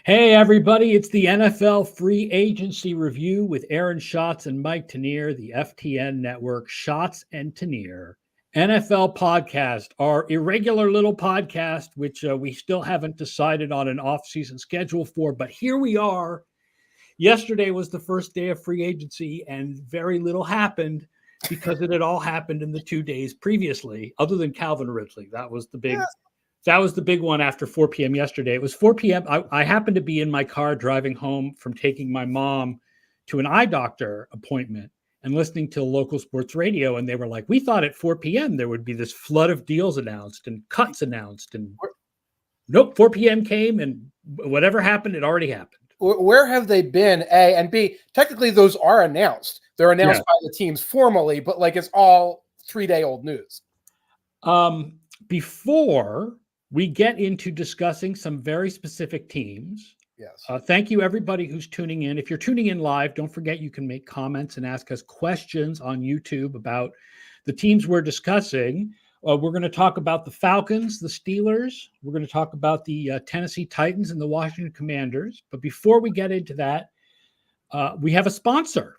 Hey, everybody, it's the NFL Free Agency Review with Aaron Schatz and Mike Tanier, the FTN Network, Schatz and Tanier, NFL podcast, our irregular little podcast, which we still haven't decided on an off-season schedule for, but here we are. Yesterday was the first day of free agency, and very little happened because it had all happened in the 2 days previously, other than Calvin Ridley. That was the big... That was the big one after 4 p.m. yesterday. It was 4 p.m. I happened to be in my car driving home from taking my mom to an eye doctor appointment and listening to local sports radio. And they were like, we thought at 4 p.m. there would be this flood of deals announced and cuts announced. And nope, 4 p.m. came and whatever happened, it already happened. Where have they been, A? And B, technically those are announced. They're announced by the teams formally, but like it's all 3-day-old news. Before we get into discussing some very specific teams. Yes. Thank you, everybody who's tuning in. If you're tuning in live, don't forget you can make comments and ask us questions on YouTube about the teams we're discussing. We're going to talk about the Falcons, the Steelers. We're going to talk about the Tennessee Titans and the Washington Commanders. But before we get into that, we have a sponsor.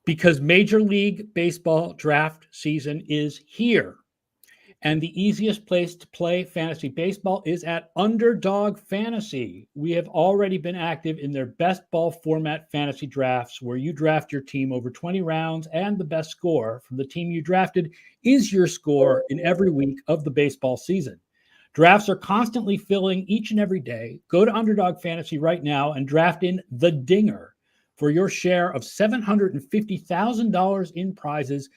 Because Major League Baseball draft season is here. And the easiest place to play fantasy baseball is at Underdog Fantasy. We have already been active in their best ball format fantasy drafts where you draft your team over 20 rounds and the best score from the team you drafted is your score in every week of the baseball season. Drafts are constantly filling each and every day. Go to Underdog Fantasy right now and draft in the Dinger for your share of $750,000 in prizes,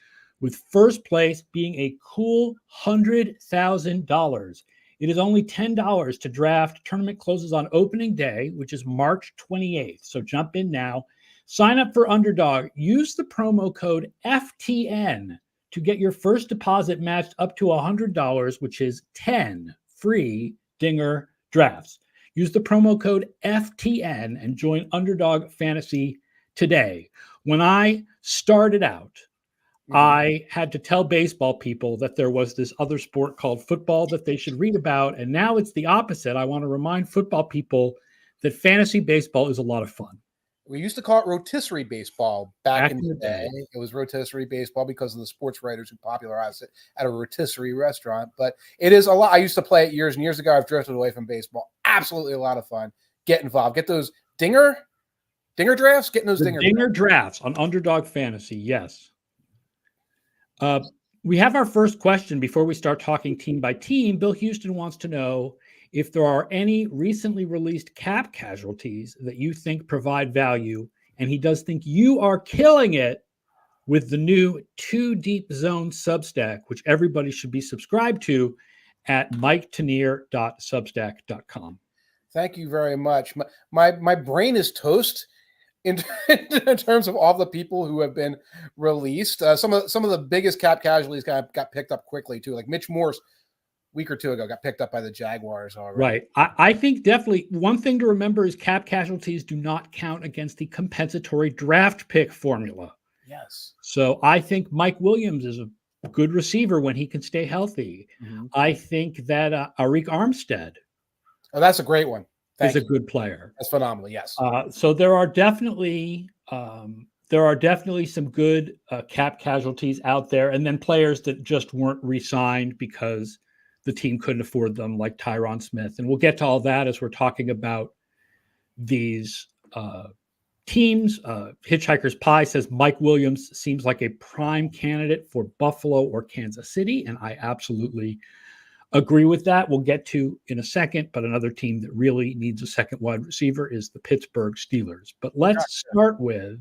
with first place being a cool $100,000. It is only $10 to draft. Tournament closes on opening day, which is March 28th. So jump in now. Sign up for Underdog. Use the promo code FTN to get your first deposit matched up to $100, which is 10 free Dinger drafts. Use the promo code FTN and join Underdog Fantasy today. When I started out, I had to tell baseball people that there was this other sport called football that they should read about. And now it's the opposite. I want to remind football people that fantasy baseball is a lot of fun. We used to call it rotisserie baseball back in the day. It was rotisserie baseball because of the sports writers who popularized it at a rotisserie restaurant. But it is a lot. I used to play it years and years ago. I've drifted away from baseball. Absolutely a lot of fun. Get involved. Get those dinger drafts. Getting those dinger drafts on Underdog Fantasy. Yes. We have our first question before we start talking team by team. Bill Houston wants to know if there are any recently released cap casualties that you think provide value. And he does think you are killing it with the new 2 Deep Zone Substack, which everybody should be subscribed to at miketanier.substack.com. Thank you very much. My brain is toast. In terms of all the people who have been released, some of the biggest cap casualties got picked up quickly too. Like Mitch Morse, a week or two ago, got picked up by the Jaguars already. Right. I think definitely one thing to remember is cap casualties do not count against the compensatory draft pick formula. Yes. So I think Mike Williams is a good receiver when he can stay healthy. Mm-hmm. I think that Arik Armstead. Oh, that's a great one. Is a good player. That's phenomenal. Yes. So there are definitely some good cap casualties out there, and then players that just weren't re-signed because the team couldn't afford them, like Tyron Smith. And we'll get to all that as we're talking about these teams. Hitchhiker's Pie says Mike Williams seems like a prime candidate for Buffalo or Kansas City, and I absolutely agree with that. We'll get to in a second, but another team that really needs a second wide receiver is the Pittsburgh Steelers. But let's start with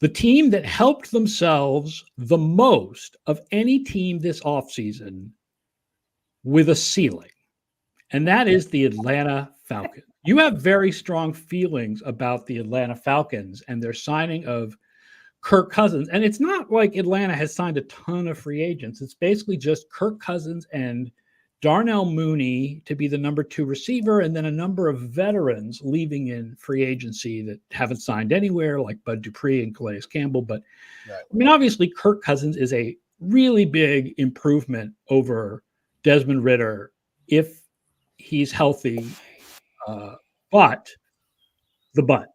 the team that helped themselves the most of any team this offseason with a ceiling, and that is the Atlanta Falcons. You have very strong feelings about the Atlanta Falcons and their signing of Kirk Cousins. And it's not like Atlanta has signed a ton of free agents. It's basically just Kirk Cousins and Darnell Mooney to be the number 2 receiver, and then a number of veterans leaving in free agency that haven't signed anywhere, like Bud Dupree and Calais Campbell. But right. I mean, obviously, Kirk Cousins is a really big improvement over Desmond Ridder if he's healthy But the but.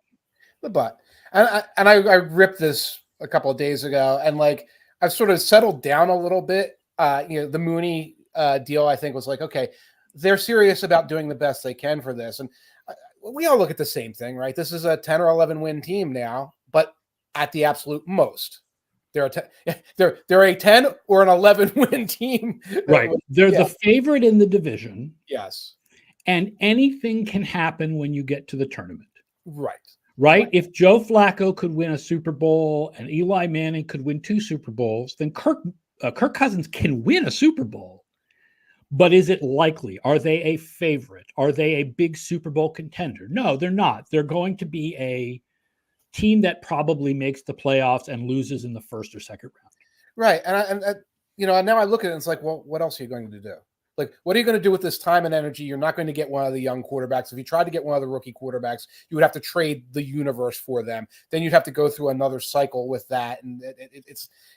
The but. And I ripped this a couple of days ago, and like I've sort of settled down a little bit. The Mooney deal, I think, was like, okay, they're serious about doing the best they can for this. And we all look at the same thing, right? This is a 10 or 11 win team now, but at the absolute most. They're a 10 or an 11 win team. Right. They're the favorite in the division. Yes. And anything can happen when you get to the tournament. Right. If Joe Flacco could win a Super Bowl and Eli Manning could win 2 Super Bowls, then Kirk Cousins can win a Super Bowl. But is it likely? Are they a favorite? Are they a big Super Bowl contender? No, they're not. They're going to be a team that probably makes the playoffs and loses in the first or second round. Right. And now I look at it and it's like, well, what else are you going to do? Like, what are you going to do with this time and energy? You're not going to get one of the young quarterbacks. If you tried to get one of the rookie quarterbacks, you would have to trade the universe for them. Then you'd have to go through another cycle with that. And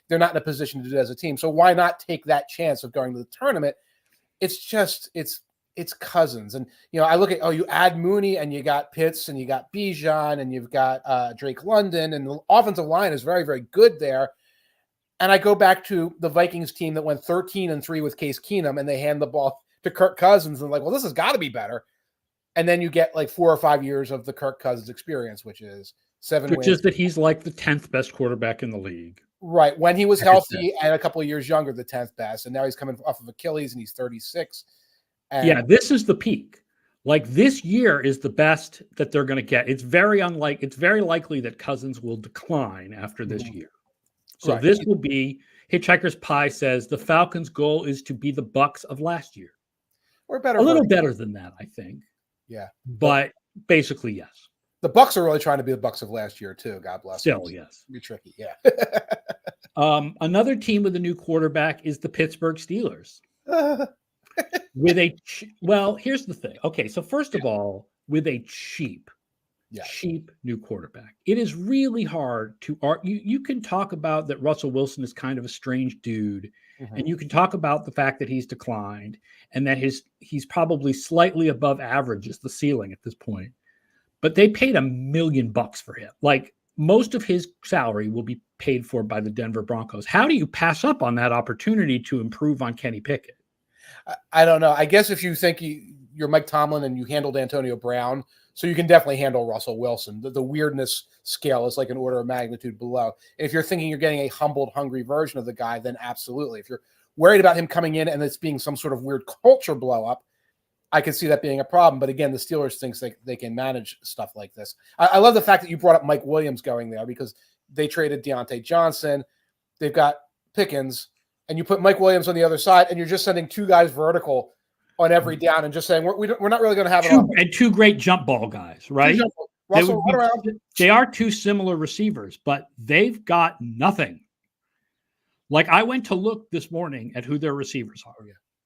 they're not in a position to do it as a team. So why not take that chance of going to the tournament? It's just, it's Cousins. And, I look at, you add Mooney and you got Pitts and you got Bijan and you've got Drake London, and the offensive line is very, very good there. And I go back to the Vikings team that went 13-3 with Case Keenum, and they hand the ball to Kirk Cousins and like, well, this has got to be better. And then you get like 4 or 5 years of the Kirk Cousins experience, which is 7 wins. Which is that he's like the 10th best quarterback in the league. Right. When he was healthy and a couple of years younger, the 10th best. And now he's coming off of Achilles and he's 36. And this is the peak. Like, this year is the best that they're going to get. It's very likely that Cousins will decline after this year. So this will be, Hitchhiker's Pie says, the Falcons' goal is to be the Bucks of last year. Or better. A little better than that, I think. Yeah. But basically, yes. The Bucks are really trying to be the Bucks of last year, too. God bless them. Still, yes. Be tricky, yeah. Another team with a new quarterback is the Pittsburgh Steelers. Here's the thing. Okay, so first of all, with a cheap new quarterback, it is really hard to argue. You can talk about that Russell Wilson is kind of a strange dude, and you can talk about the fact that he's declined and that he's probably slightly above average is the ceiling at this point. But they paid $1 million for him. Like, most of his salary will be paid for by the Denver Broncos. How do you pass up on that opportunity to improve on Kenny Pickett? I don't know. I guess if you think you're Mike Tomlin and you handled Antonio Brown, so you can definitely handle Russell Wilson. The weirdness scale is like an order of magnitude below. If you're thinking you're getting a humbled, hungry version of the guy, then absolutely. If you're worried about him coming in and it's being some sort of weird culture blow up, I can see that being a problem. But again, the Steelers think they can manage stuff like this. I love the fact that you brought up Mike Williams going there, because they traded Deontay Johnson. They've got Pickens, and you put Mike Williams on the other side, and you're just sending 2 guys vertical on every down and just saying, we're not really going to have and 2 great jump ball guys, right? They are 2 similar receivers, but they've got nothing. Like, I went to look this morning at who their receivers are,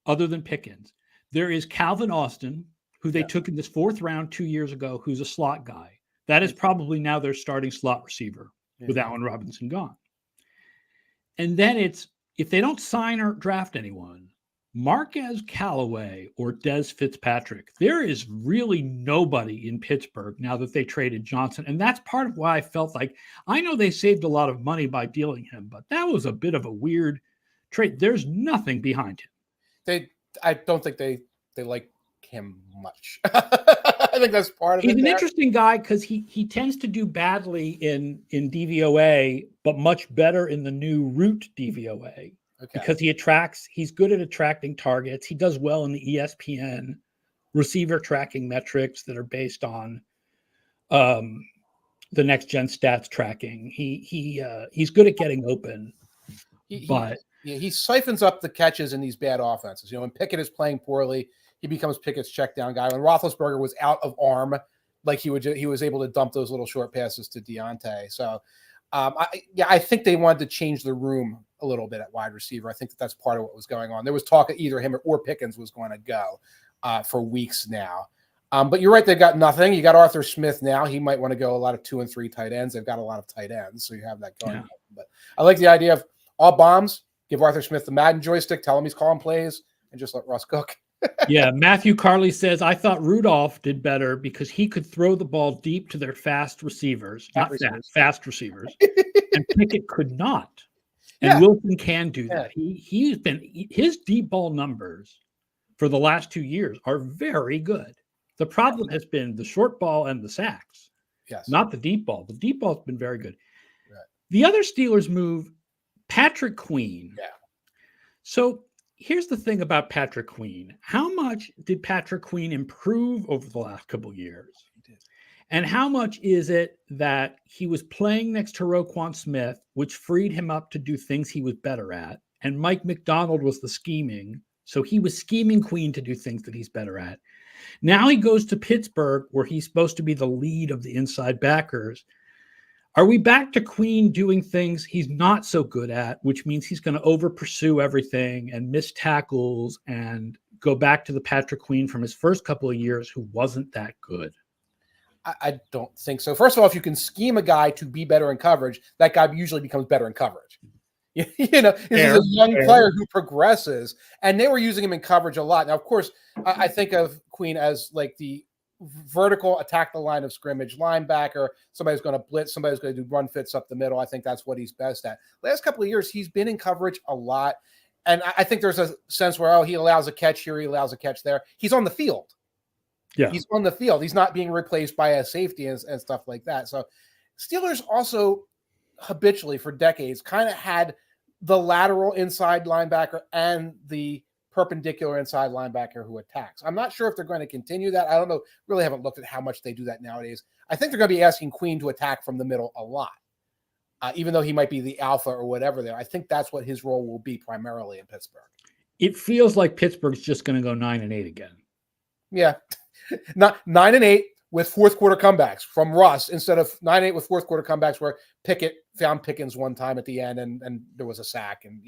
other than Pickens. There is Calvin Austin, who they took in this 4th round 2 years ago, who's a slot guy. That is probably now their starting slot receiver with Allen Robinson gone. And then if they don't sign or draft anyone, Marquez Callaway or Dez Fitzpatrick, there is really nobody in Pittsburgh now that they traded Johnson. And that's part of why I felt like, I know they saved a lot of money by dealing him, but that was a bit of a weird trade. There's nothing behind him. I don't think they like him much. I think that's part of it. He's an interesting guy because he tends to do badly in DVOA, but much better in the new route DVOA. Because he's good at attracting targets. He does well in the ESPN receiver tracking metrics that are based on the next gen stats tracking. He's good at getting open, he siphons up the catches in these bad offenses. When Pickett is playing poorly, he becomes Pickett's check down guy. When Roethlisberger was out of arm, like he was able to dump those little short passes to Deontay. So I think they wanted to change the room a little bit at wide receiver. I think that's part of what was going on. There was talk of either him or Pickens was going to go for weeks now. But you're right, they've got nothing. You got Arthur Smith now. He might want to go a lot of 2 and 3 tight ends. They've got a lot of tight ends, so you have that going. But I like the idea of all bombs, give Arthur Smith the Madden joystick, tell him he's calling plays, and just let Russ cook. Yeah, Matthew Carley says, I thought Rudolph did better because he could throw the ball deep to their fast receivers, fast receivers, and Pickett could not. And Yeah. Wilson can do that. Yeah. His deep ball numbers for the last 2 years are very good. The problem has been the short ball and the sacks, not the deep ball. The deep ball's been very good. Right. The other Steelers move, Patrick Queen. Yeah. So here's the thing about Patrick Queen. How much did Patrick Queen improve over the last couple of years? He did. And how much is it that he was playing next to Roquan Smith, which freed him up to do things he was better at? And Mike McDonald was the scheming. So he was scheming Queen to do things that he's better at. Now he goes to Pittsburgh, where he's supposed to be the lead of the inside backers. Are we back to Queen doing things he's not so good at, which means he's going to over pursue everything and miss tackles and go back to the Patrick Queen from his first couple of years who wasn't that good? I don't think so. First of all, if you can scheme a guy to be better in coverage, that guy usually becomes better in coverage. You know, this is a young player who progresses, and they were using him in coverage a lot. Now, of course, I think of Queen as like the vertical attack the line of scrimmage linebacker. Somebody's going to blitz, somebody's going to do run fits up the middle. I think that's what he's best at. Last couple of years, he's been in coverage a lot, and I think there's a sense where, he allows a catch here, he allows a catch there. He's on the field. Yeah, he's on the field. He's not being replaced by a safety and stuff like that. So Steelers also habitually for decades kind of had the lateral inside linebacker and the perpendicular inside linebacker who attacks. I'm not sure if they're going to continue that. I don't know. Really haven't looked at how much they do that nowadays. I think they're going to be asking Queen to attack from the middle a lot, even though he might be the alpha or whatever there. I think that's what his role will be primarily in Pittsburgh. It feels like Pittsburgh's just going to go 9-8 again. Yeah. Not 9-8 with fourth quarter comebacks from Russ instead of 9-8 with fourth quarter comebacks where Pickett found Pickens one time at the end and there was a sack and,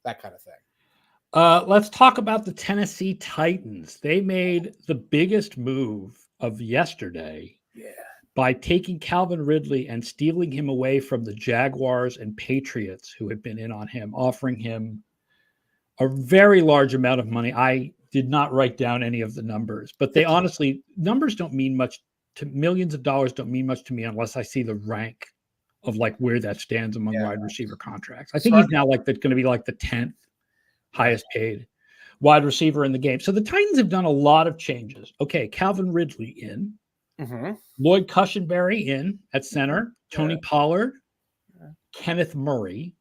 that kind of thing. Let's talk about the Tennessee Titans. They made the biggest move of yesterday by taking Calvin Ridley and stealing him away from the Jaguars and Patriots who had been in on him, offering him a very large amount of money. I did not write down any of the numbers, but they honestly, numbers don't mean much to millions of dollars don't mean much to me unless I see the rank of like where that stands among wide receiver contracts. I think he's now going to be like the 10th highest paid wide receiver in the game. So the Titans have done a lot of changes. Okay. Calvin Ridley in, Lloyd Cushenberry in at center, Tony Pollard, Kenneth Murray.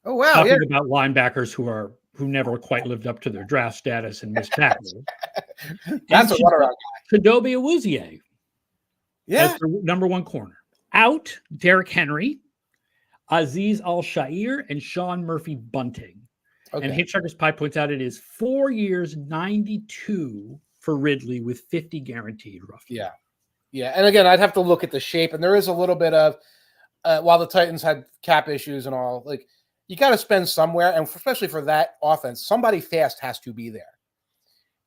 Oh, wow. Talking about linebackers who never quite lived up to their draft status and missed tackles. That's a runaround guy. Chidobe Awuzie. As the number one corner. Out, Derrick Henry, Azeez Al-Shaair, and Sean Murphy Bunting. Okay. And Hitchhiker's Pie points out it is 4 years, 92 for Ridley with 50 guaranteed, roughly. Yeah. Yeah. And again, I'd have to look at the shape. And there is a little bit of, while the Titans had cap issues and all, like, you got to spend somewhere, and especially for that offense, somebody fast has to be there.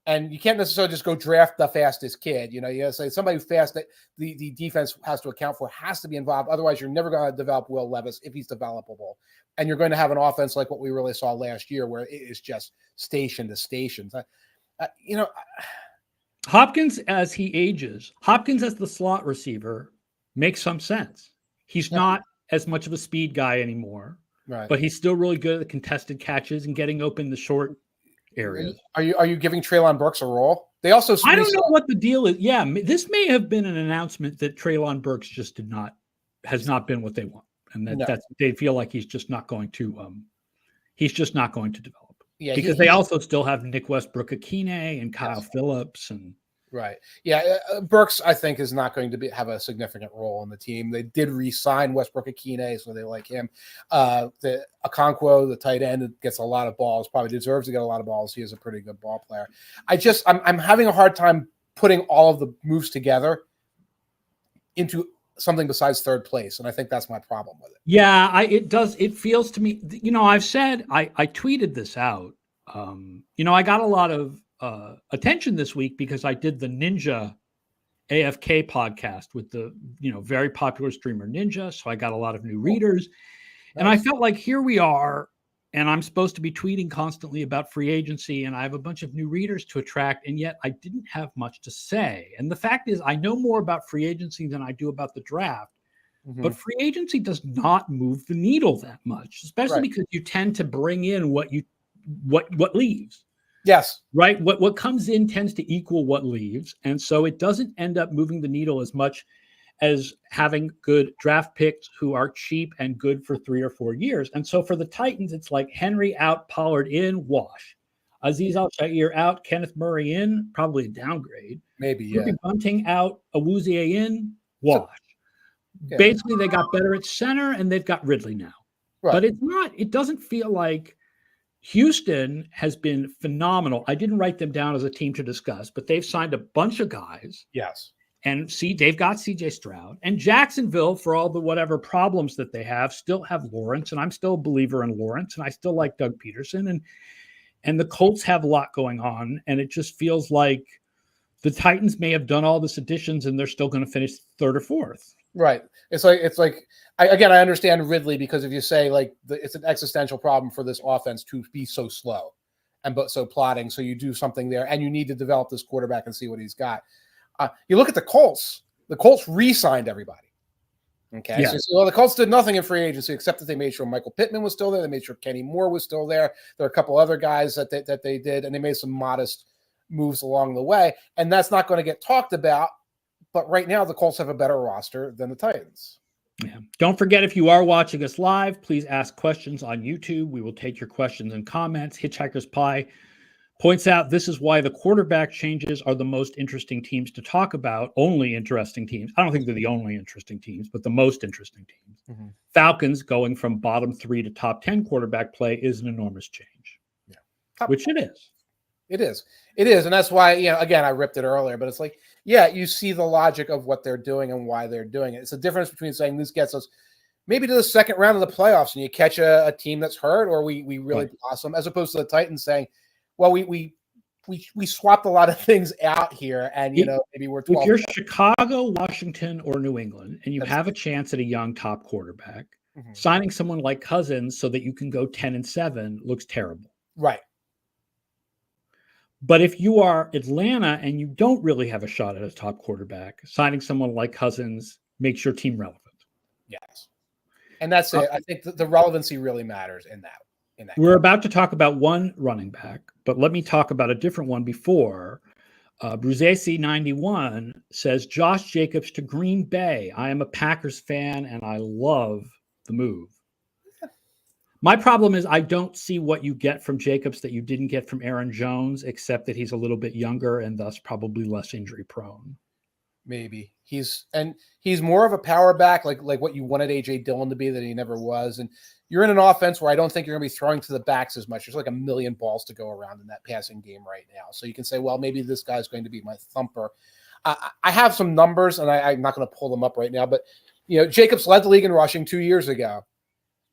And you can't necessarily just go draft the fastest kid. You got to say somebody fast that the defense has to account for has to be involved. Otherwise, you're never going to develop Will Levis if he's developable. And you're going to have an offense like what we really saw last year where it is just station to station. Hopkins, as he ages, Hopkins as the slot receiver makes some sense. He's not as much of a speed guy anymore. Right. But he's still really good at the contested catches and getting open the short areas. Are you giving Treylon Burks a role? They also I don't know what the deal is. Yeah, this may have been an announcement that Treylon Burks just has not been what they want, and that they feel like he's just not going to develop. Yeah, because they also still have Nick Westbrook-Akine and Kyle Phillips and. Right. Yeah. Burks, I think, is not going to have a significant role in the team. They did re-sign Westbrook-Akine, so they like him. The Okonkwo, the tight end, gets a lot of balls, probably deserves to get a lot of balls. He is a pretty good ball player. I'm having a hard time putting all of the moves together into something besides third place. And I think that's my problem with it. Yeah, it feels to me, I've said, I tweeted this out. I got a lot of attention this week because I did the Ninja AFK podcast with the very popular streamer Ninja, so I got a lot of new readers. And I felt like here we are, and I'm supposed to be tweeting constantly about free agency, and I have a bunch of new readers to attract, and yet I didn't have much to say. And the fact is, I know more about free agency than I do about the draft, but free agency does not move the needle that much, especially because you tend to bring in what leaves. Yes. Right. What comes in tends to equal what leaves, and so it doesn't end up moving the needle as much as having good draft picks who are cheap and good for 3 or 4 years. And so for the Titans, it's like Henry out, Pollard in, wash. Azeez Al-Shaair out, Kenneth Murray in, probably a downgrade. Maybe, yeah. Bunting out, Awuzie in, wash. So, basically, they got better at center, and they've got Ridley now. Right. But it doesn't feel like Houston has been phenomenal. I didn't write them down as a team to discuss, but they've signed a bunch of guys. Yes. And they've got CJ Stroud, and Jacksonville, for all the whatever problems that they have, still have Lawrence. And I'm still a believer in Lawrence, and I still like Doug Peterson, and the Colts have a lot going on. And it just feels like the Titans may have done all this additions and they're still going to finish 3rd or 4th. Right. It's like I understand Ridley, because if you say it's an existential problem for this offense to be so slow and so plotting. So you do something there, and you need to develop this quarterback and see what he's got. You look at the Colts. The Colts re-signed everybody. Okay, yeah. So the Colts did nothing in free agency except that they made sure Michael Pittman was still there. They made sure Kenny Moore was still there. There are a couple other guys that they did, and they made some modest moves along the way. And that's not going to get talked about. But right now, the Colts have a better roster than the Titans. Yeah. Don't forget, if you are watching us live, please ask questions on YouTube. We will take your questions and comments. Hitchhiker's Pie points out this is why the quarterback changes are the most interesting teams to talk about. Only interesting teams. I don't think they're the only interesting teams, but the most interesting teams. Mm-hmm. Falcons going from bottom 3 to top 10 quarterback play is an enormous change. Yeah. Which it is. It is. It is. And that's why, again, I ripped it earlier, but it's like, yeah, you see the logic of what they're doing and why they're doing it. It's a difference between saying this gets us maybe to the second round of the playoffs and you catch a team that's hurt, or we really blossom, as opposed to the Titans saying, well, we swapped a lot of things out here, and maybe we're 12. If you're Chicago, Washington, or New England, and you have a chance at a young top quarterback, signing someone like Cousins so that you can go 10-7 looks terrible. Right. But if you are Atlanta and you don't really have a shot at a top quarterback, signing someone like Cousins makes your team relevant. Yes. And that's it. I think the relevancy really matters in that. We're about to talk about one running back, but let me talk about a different one before. Bruzesi 91 says, Josh Jacobs to Green Bay. I am a Packers fan and I love the move. My problem is I don't see what you get from Jacobs that you didn't get from Aaron Jones, except that he's a little bit younger and thus probably less injury prone. Maybe he's more of a power back, like what you wanted AJ Dillon to be, that he never was. And you're in an offense where I don't think you're going to be throwing to the backs as much. There's like a million balls to go around in that passing game right now. So you can say, well, maybe this guy's going to be my thumper. I have some numbers, and I'm not going to pull them up right now, but Jacobs led the league in rushing 2 years ago,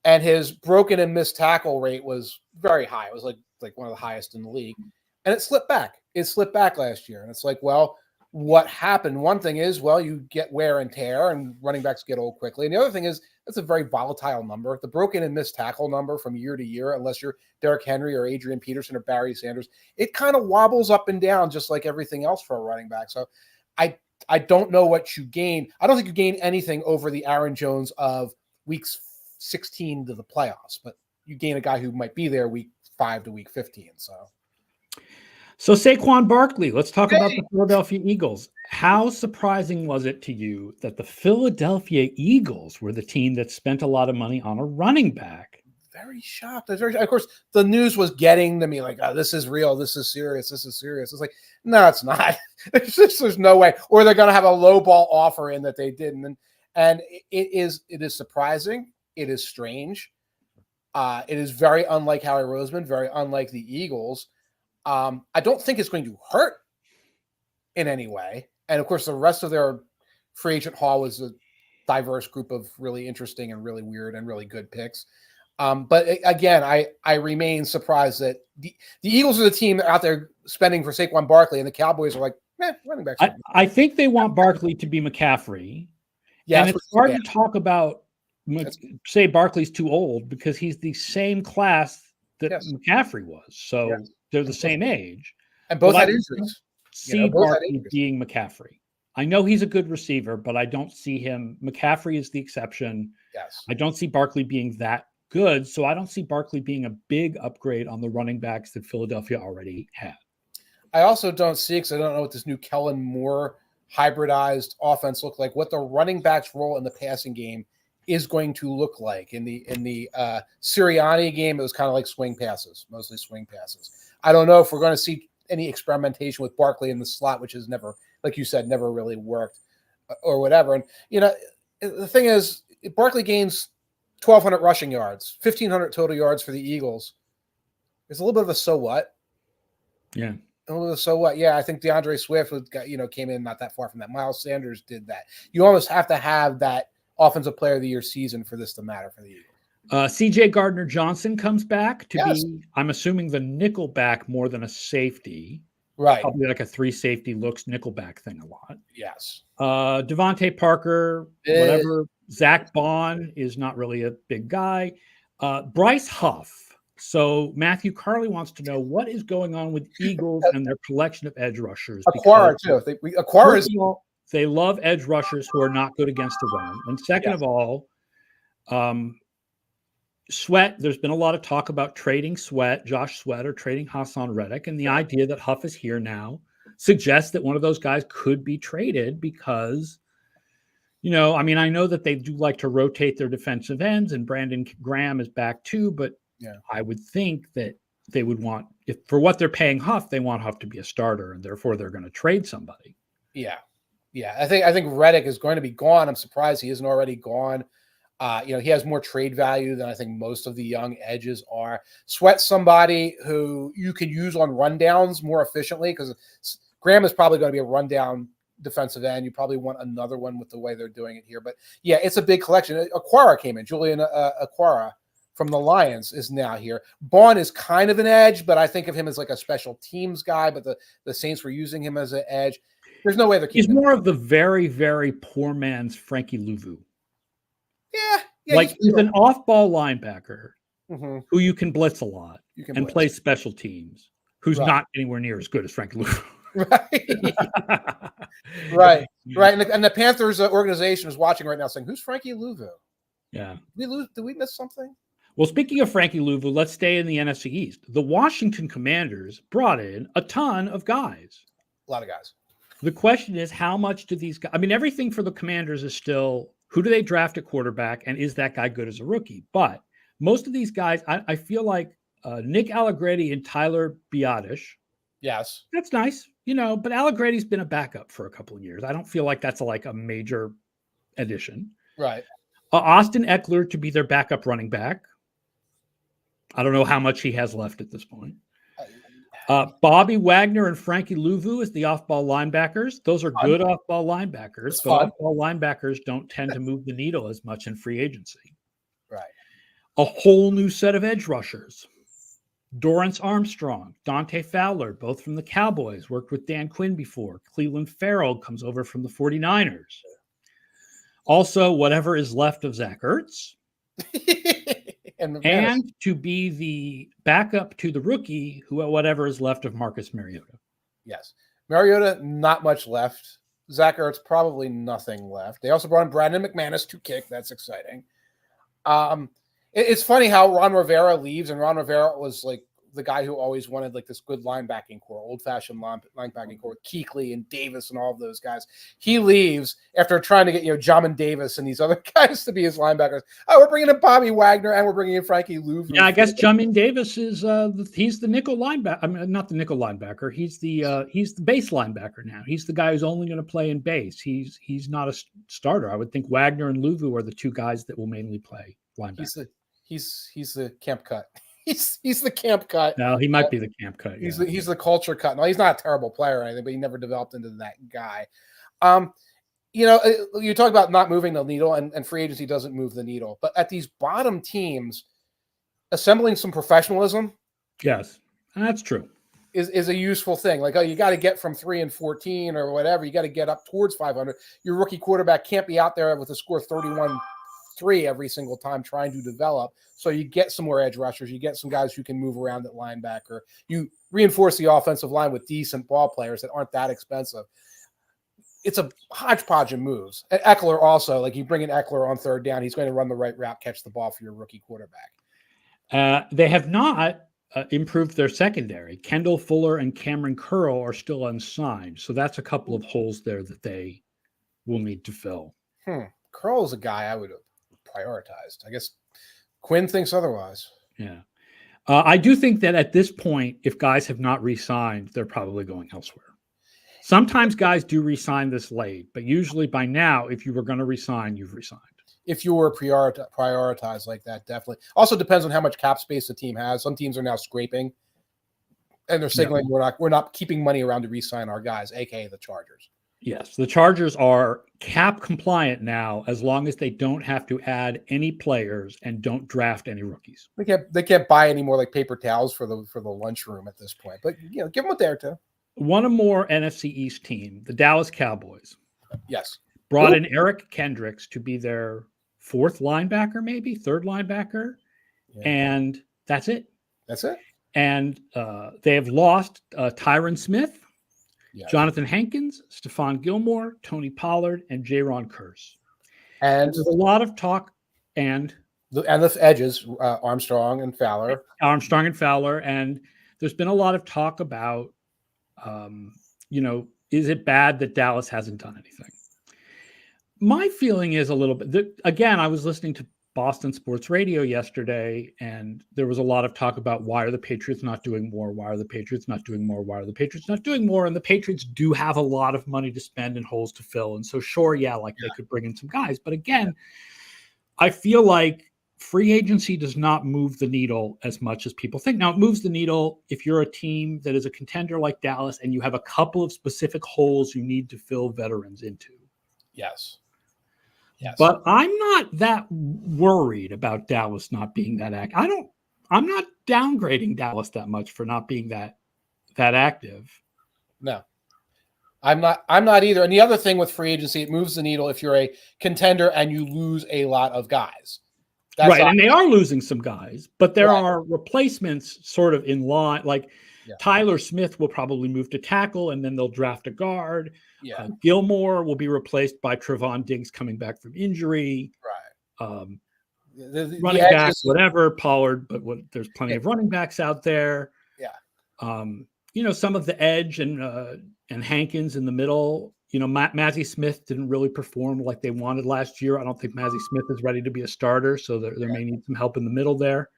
and his broken and missed tackle rate was very high. It was like one of the highest in the league, and it slipped back. It slipped back last year, and it's like, well, what happened? One thing is, well, you get wear and tear, and running backs get old quickly. And the other thing is, that's a very volatile number. The broken and missed tackle number from year to year, unless you're Derrick Henry or Adrian Peterson or Barry Sanders, it kind of wobbles up and down just like everything else for a running back. So I don't know what you gain. I don't think you gain anything over the Aaron Jones of weeks 16 to the playoffs, but you gain a guy who might be there week 5 to week 15. So Saquon Barkley, let's talk about the Philadelphia Eagles. How surprising was it to you that the Philadelphia Eagles were the team that spent a lot of money on a running back? Very shocked. Of course, the news was getting to me like, oh, this is real. This is serious. This is serious. It's like, no, it's not. There's no way. Or they're going to have a low ball offer in that they didn't. And it is surprising. It is strange. It is very unlike Howie Roseman, very unlike the Eagles. I don't think it's going to hurt in any way. And of course, the rest of their free agent haul was a diverse group of really interesting and really weird and really good picks. But again, I remain surprised that the Eagles are the team out there spending for Saquon Barkley, and the Cowboys are like, running back. I think they want Barkley to be McCaffrey. Yeah, and it's hard to talk about, say Barkley's too old, because he's the same class that McCaffrey was. So they're the same age. And both had injuries. See Barkley being McCaffrey. I know he's a good receiver, but I don't see him. McCaffrey is the exception. Yes. I don't see Barkley being that good. So I don't see Barkley being a big upgrade on the running backs that Philadelphia already had. I also don't see, because I don't know what this new Kellen Moore hybridized offense look like, what the running back's role in the passing game is going to look like. In the Sirianni game, it was kind of like swing passes, mostly swing passes. I don't know if we're going to see any experimentation with Barkley in the slot, which has never, like you said, never really worked or whatever. And, the thing is, if Barkley gains 1,200 rushing yards, 1,500 total yards for the Eagles, there's a little bit of a so what. Yeah. So what? Yeah, I think DeAndre Swift came in not that far from that. Miles Sanders did that. You almost have to have that Offensive Player of the Year season for this to matter for the Eagles. C.J. Gardner-Johnson comes back to be, I'm assuming, the nickel back more than a safety. Right. Probably like a 3 safety looks nickel back thing a lot. Yes. Devontae Parker, whatever. Zach Bond is not really a big guy. Bryce Huff. So Matthew Carley wants to know what is going on with Eagles and their collection of edge rushers. Aquara too. Aquara is. They love edge rushers who are not good against the run. And second of all, Sweat. There's been a lot of talk about trading Josh Sweat, or trading Hassan Reddick, and the idea that Huff is here now suggests that one of those guys could be traded because, I know that they do like to rotate their defensive ends, and Brandon Graham is back too, but I would think that they would want, if for what they're paying Huff, they want Huff to be a starter, and therefore they're going to trade somebody. Yeah. I think Reddick is going to be gone. I'm surprised he isn't already gone. He has more trade value than I think most of the young edges are. Sweat's somebody who you could use on rundowns more efficiently, because Graham is probably going to be a rundown defensive end. You probably want another one with the way they're doing it here. But yeah, it's a big collection. Aquara came in. Julian Aquara from the Lions is now here. Bond is kind of an edge, but I think of him as like a special teams guy, but the Saints were using him as an edge. There's no way they're keeping him. He's more of the very, very poor man's Frankie Louvu. Yeah, like he's an off-ball linebacker who you can blitz a lot and play special teams, who's not anywhere near as good as Frankie Louvu. Right. And the Panthers organization is watching right now saying, who's Frankie Louvu? Yeah. Did we miss something? Well, speaking of Frankie Louvu, let's stay in the NFC East. The Washington Commanders brought in a ton of guys. A lot of guys. The question is, how much do these guys, everything for the Commanders is still, who do they draft at quarterback, and is that guy good as a rookie? But most of these guys, I feel like Nick Allegretti and Tyler Biadasz. Yes. That's nice, but Allegretti's been a backup for a couple of years. I don't feel like that's a major addition. Right. Austin Eckler to be their backup running back. I don't know how much he has left at this point. Bobby Wagner and Frankie Louvu as the off-ball linebackers. Those are good off-ball linebackers, but off-ball linebackers don't tend to move the needle as much in free agency. Right. A whole new set of edge rushers. Dorrance Armstrong, Dante Fowler, both from the Cowboys, worked with Dan Quinn before. Cleveland Farrell comes over from the 49ers. Also, whatever is left of Zach Ertz. and to be the backup to the rookie, whatever is left of Marcus Mariota. Yes. Mariota, not much left. Zach Ertz, probably nothing left. They also brought in Brandon McManus to kick. That's exciting. It's funny how Ron Rivera leaves, and Ron Rivera was like the guy who always wanted like this good linebacking core, old-fashioned linebacking core, Kuechly and Davis and all of those guys. He leaves after trying to get, Jamin Davis and these other guys to be his linebackers. Oh, we're bringing in Bobby Wagner, and we're bringing in Frankie Louvu. Yeah, I guess Jamin Davis is he's the nickel linebacker. Not the nickel linebacker. He's the base linebacker now. He's the guy who's only going to play in base. He's not a starter. I would think Wagner and Louvu are the two guys that will mainly play linebacker. He's the camp cut. He's the camp cut. No, he might be the camp cut. He's the culture cut. No, he's not a terrible player or anything, but he never developed into that guy. You talk about not moving the needle, and free agency doesn't move the needle. But at these bottom teams, assembling some professionalism, yes, that's true, is a useful thing. Like, you got to get from 3-14 or whatever. You got to get up towards 500. Your rookie quarterback can't be out there with a score 31-2 3 every single time trying to develop. So you get some more edge rushers. You get some guys who can move around at linebacker. You reinforce the offensive line with decent ball players that aren't that expensive. It's a hodgepodge of moves. And Eckler also, like you bring in Eckler on third down, he's going to run the right route, catch the ball for your rookie quarterback. They have not improved their secondary. Kendall Fuller and Cameron Curl are still unsigned. So that's a couple of holes there that they will need to fill. Curl is a guy I would have prioritized. I guess Quinn thinks otherwise. Yeah. I do think that at this point, if guys have not re-signed, they're probably going elsewhere. Sometimes guys do re-sign this late, but usually by now, if you were going to re-sign, you've re-signed. If you were prioritized like that, definitely. Also depends on how much cap space the team has. Some teams are now scraping, and they're signaling we're not keeping money around to re-sign our guys, aka the Chargers. Yes, the Chargers are cap compliant now, as long as they don't have to add any players and don't draft any rookies. They can't buy any more like paper towels for the lunchroom at this point. But give them a day or two. One more NFC East team, the Dallas Cowboys. Yes, brought in Eric Kendricks to be their third linebacker, and that's it. That's it. And they have lost Tyron Smith, Jonathan Hankins, Stephon Gilmore, Tony Pollard, and Jaron Kearse. And there's a lot of talk and the edges, Armstrong and Fowler. And there's been a lot of talk about, is it bad that Dallas hasn't done anything? My feeling is a little bit, again, I was listening to Boston Sports Radio yesterday, and there was a lot of talk about why are the Patriots not doing more? Why are the Patriots not doing more? Why are the Patriots not doing more? And the Patriots do have a lot of money to spend and holes to fill. And so sure, they could bring in some guys. But again, I feel like free agency does not move the needle as much as people think. Now, it moves the needle if you're a team that is a contender like Dallas and you have a couple of specific holes you need to fill veterans into. Yes. But I'm not that worried about Dallas not being that active. I'm not downgrading Dallas that much for not being that active. No. I'm not either. And the other thing with free agency, it moves the needle if you're a contender and you lose a lot of guys. That's right. And they are losing some guys, but there are replacements sort of in line. Like Tyler Smith will probably move to tackle, and then they'll draft a guard. Gilmore will be replaced by Trevon Diggs coming back from injury. Right. Running back, whatever, Pollard, but there's plenty of running backs out there. Yeah. Some of the edge and Hankins in the middle. Mazzie Smith didn't really perform like they wanted last year. I don't think Mazzie Smith is ready to be a starter, so there may need some help in the middle there.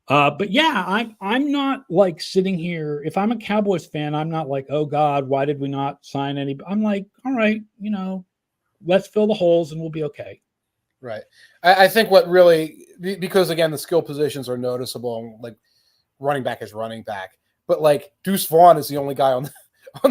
But yeah, I'm not like sitting here. If I'm a Cowboys fan, I'm not like, oh God, why did we not sign any? I'm like, all right, let's fill the holes and we'll be okay. Right. I think what really, because again, the skill positions are noticeable. Like running back is running back, but like Deuce Vaughn is the only guy on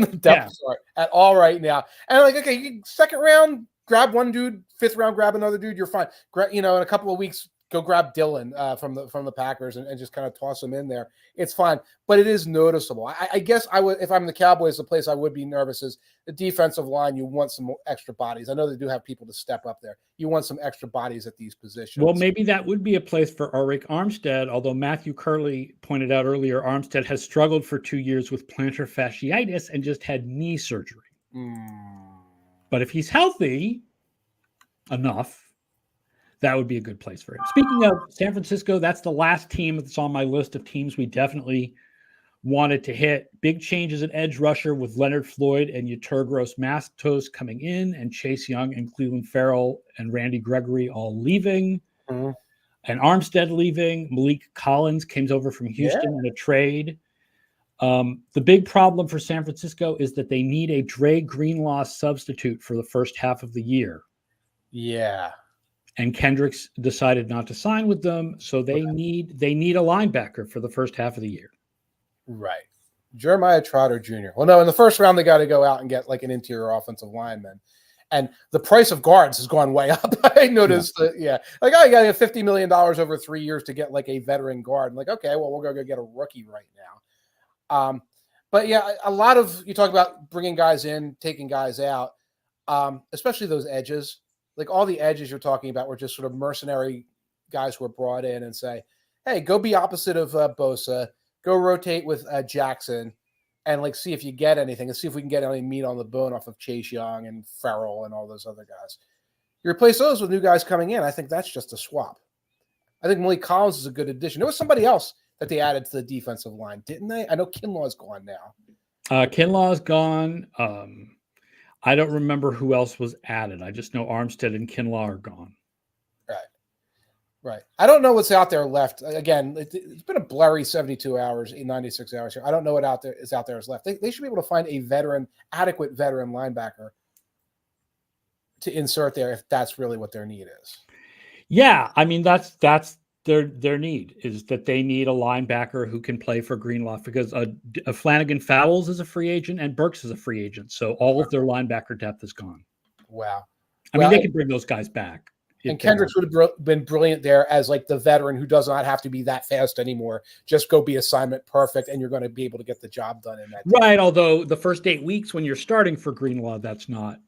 the depth chart at all right now. And like, okay, you second round, grab one dude, fifth round, grab another dude. You're fine. In a couple of weeks, go grab Dylan from the Packers and just kind of toss him in there. It's fine, but it is noticeable. I guess I would, if I'm the Cowboys, the place I would be nervous is the defensive line. You want some more extra bodies. I know they do have people to step up there. You want some extra bodies at these positions. Well, maybe that would be a place for Arik Armstead, although Matthew Curley pointed out earlier, Armstead has struggled for 2 years with plantar fasciitis and just had knee surgery. But if he's healthy enough, that would be a good place for him. Speaking of San Francisco, that's the last team that's on my list of teams we definitely wanted to hit. Big changes at edge rusher with Leonard Floyd and Yeturgos Mastos coming in, and Chase Young and Cleveland Farrell and Randy Gregory all leaving. And Armstead leaving. Malik Collins came over from Houston in a trade. The big problem for San Francisco is that they need a Dre Greenlaw substitute for the first half of the year. Yeah. And Kendricks decided not to sign with them, so they need a linebacker for the first half of the year. Right. Jeremiah Trotter Jr. Well, no, in the first round, they got to go out and get like an interior offensive lineman. And the price of guards has gone way up. I noticed that, like, oh, you got to get $50 million over 3 years to get like a veteran guard. I'm like, okay, well, we're going to go get a rookie right now. But yeah, a lot of, you talk about bringing guys in, taking guys out, especially those edges. like all the edges you're talking about were just sort of mercenary guys who were brought in and say, hey, go be opposite of Bosa, go rotate with Jackson, and like see if you get anything, and see if we can get any meat on the bone off of Chase Young and Farrell and all those other guys. You replace those with new guys coming in. I think that's just a swap. I think Malik Collins is a good addition. There was somebody else that they added to the defensive line, didn't they? I know Kinlaw's gone now. Kinlaw's gone. I don't remember who else was added. I just know Armstead and Kinlaw are gone. Right. I don't know what's out there left. Again, it's been a blurry 72 hours, 96 hours here. I don't know what is out there is left. They should be able to find a adequate veteran linebacker to insert there if that's really what their need is. Yeah, I mean that's their need is that they need a linebacker who can play for Greenlaw because Flanagan Fowles is a free agent and Burks is a free agent, so all of their linebacker depth is gone. Wow. I mean they can bring those guys back. And Kendricks would have been brilliant there as like the veteran who does not have to be that fast anymore. Just go be assignment perfect, and you're going to be able to get the job done in that team. Right. Although the first 8 weeks when you're starting for Greenlaw, that's not.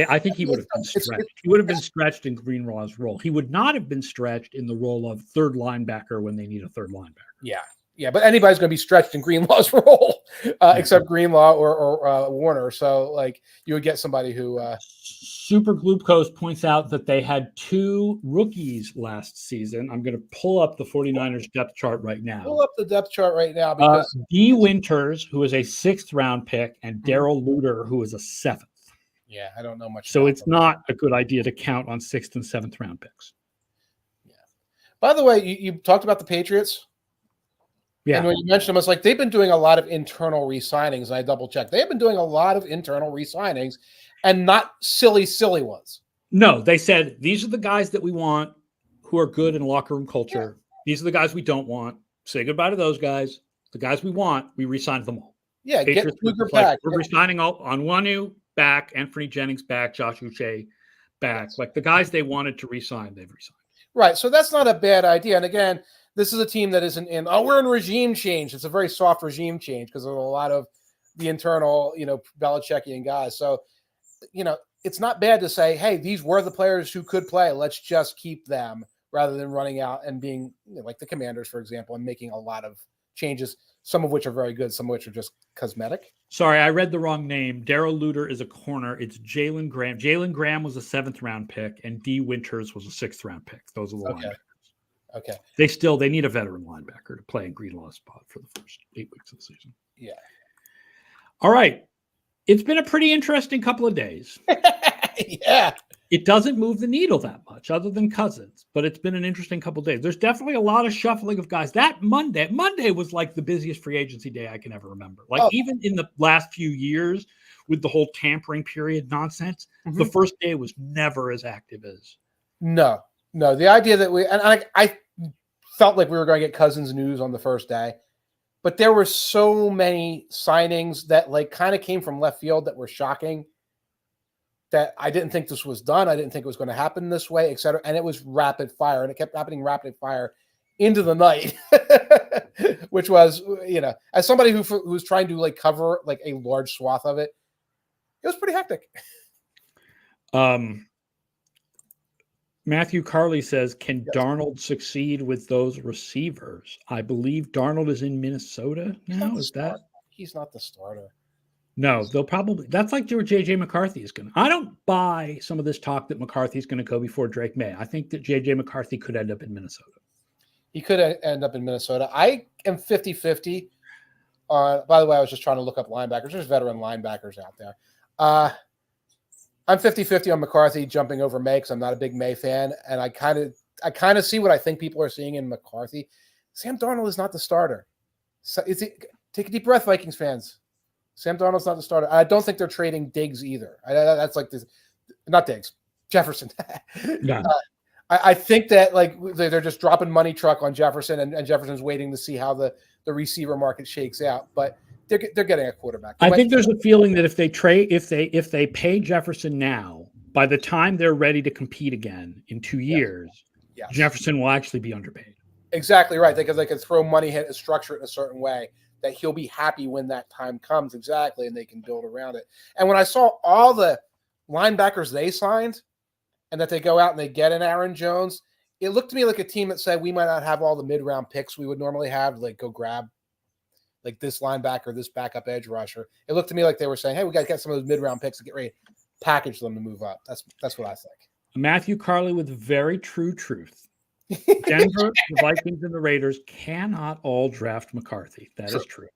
I think he would have been stretched. He would have been stretched in Greenlaw's role. He would not have been stretched in the role of third linebacker when they need a third linebacker. Yeah, but anybody's going to be stretched in Greenlaw's role, except Greenlaw or Warner. So, like, you would get somebody who. Super Glucose points out that they had 2 rookies last season. I'm going to pull up the 49ers depth chart right now. Pull up the depth chart right now because D. Winters, who is a 6th round pick, and Darrell Luter, who is a 7th. Yeah, I don't know much. So it's not a good idea to count on 6th and 7th round picks. Yeah. By the way, you talked about the Patriots. Yeah. And when you mentioned them, it's like they've been doing a lot of internal re-signings. And I double checked. They've been doing a lot of internal re-signings and not silly ones. No, they said, these are the guys that we want who are good in locker room culture. Yeah. These are the guys we don't want. Say goodbye to those guys. The guys we want, we re-signed them all. Yeah, Patriots get Luger back. We're re-signing all on Onwenu back, Anthony Jennings back, Josh Uche back. Like the guys they wanted to re-sign, they've re-signed. Right, so that's not a bad idea. And again, this is a team that isn't in, we're in regime change. It's a very soft regime change because there's a lot of the internal, Belichickian guys. So, it's not bad to say, hey, these were the players who could play. Let's just keep them rather than running out and being like the Commanders, for example, and making a lot of changes, some of which are very good, some of which are just cosmetic. Sorry, I read the wrong name. Darrell Luter is a corner. It's Jalen Graham. Jalen Graham was a 7th round pick, and D. Winters was a 6th round pick. Those are the linebackers. Okay. They need a veteran linebacker to play in Greenlaw's spot for the first 8 weeks of the season. Yeah. All right. It's been a pretty interesting couple of days. Yeah. It doesn't move the needle that much other than Cousins, but it's been an interesting couple of days. There's definitely a lot of shuffling of guys. That Monday was like the busiest free agency day I can ever remember. Even in the last few years with the whole tampering period nonsense, the first day was never as active as. No. The idea that I felt like we were going to get Cousins news on the first day. But there were so many signings that kind of came from left field that were shocking that I didn't think this was done. I didn't think it was going to happen this way, et cetera. And it was rapid fire, and it kept happening rapid fire into the night, which was, as somebody who's trying to cover a large swath of it, it was pretty hectic. Matthew Carley says, can Darnold succeed with those receivers? I believe Darnold is in Minnesota now. Is that? He's not the starter. No, they'll probably. That's like J.J. McCarthy is going to. I don't buy some of this talk that McCarthy is going to go before Drake May. I think that J.J. McCarthy could end up in Minnesota. He could end up in Minnesota. I am 50-50. By the way, I was just trying to look up linebackers. There's veteran linebackers out there. I'm 50-50 on McCarthy jumping over May because I'm not a big May fan, and I kind of see what I think people are seeing in McCarthy. Sam Darnold is not the starter. So take a deep breath, Vikings fans. Sam Darnold's not the starter. I don't think they're trading Diggs either. That's like this, not Diggs, Jefferson. Yeah. I think that they're just dropping money truck on Jefferson, and Jefferson's waiting to see how the receiver market shakes out. But they're getting a quarterback. I think there's a feeling that if they pay Jefferson now, by the time they're ready to compete again in 2 years, Jefferson will actually be underpaid. Exactly right, because they can throw money, structure it in a certain way that he'll be happy when that time comes. Exactly, and they can build around it. And when I saw all the linebackers they signed, and that they go out and they get an Aaron Jones, it looked to me like a team that said we might not have all the mid-round picks we would normally have, like go grab like this linebacker, this backup edge rusher. It looked to me like they were saying, hey, we got to get some of those mid-round picks to get ready, package them to move up. That's what I think. Matthew Carley with very true truth. Denver, the Vikings, and the Raiders cannot all draft McCarthy. That is true.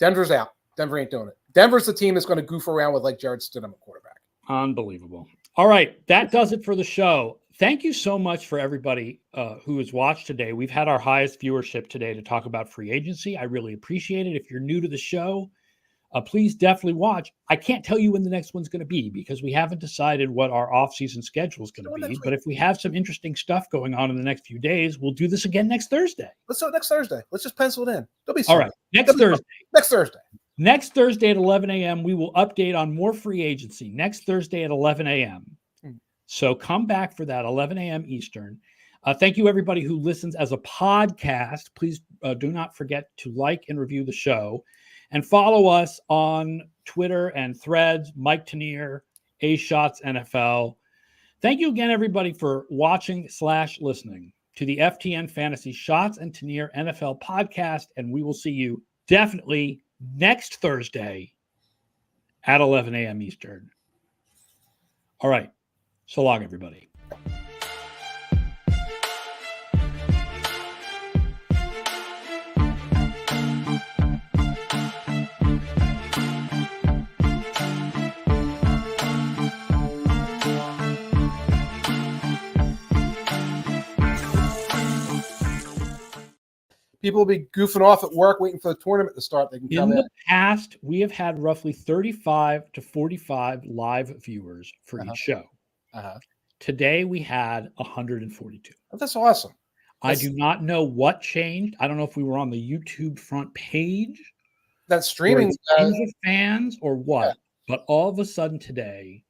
Denver's out. Denver ain't doing it. Denver's the team that's going to goof around with like Jared Stidham at quarterback. Unbelievable. All right. That does it for the show. Thank you so much for everybody who has watched today. We've had our highest viewership today to talk about free agency. I really appreciate it. If you're new to the show, please definitely watch. I can't tell you when the next one's going to be because we haven't decided what our off-season schedule is going to be. But if we have some interesting stuff going on in the next few days, we'll do this again next Thursday. Let's do it next Thursday. Let's just pencil it in. Don't be all right. Next Thursday. Next Thursday. Next Thursday at 11 a.m., we will update on more free agency. Next Thursday at 11 a.m. So come back for that, 11 a.m. Eastern. Thank you, everybody who listens as a podcast. Please do not forget to like and review the show. And follow us on Twitter and Threads, Mike Tanier, Schatz NFL. Thank you again, everybody, for watching/listening to the FTN Fantasy Schatz and Tanier NFL podcast. And we will see you definitely next Thursday at 11 a.m. Eastern. All right. So long, everybody. People will be goofing off at work waiting for the tournament to start. They can come in. In the past, we have had roughly 35 to 45 live viewers for each show. Today, we had 142. Oh, that's awesome. I do not know what changed. I don't know if we were on the YouTube front page. That streaming fans or what. Yeah. But all of a sudden today,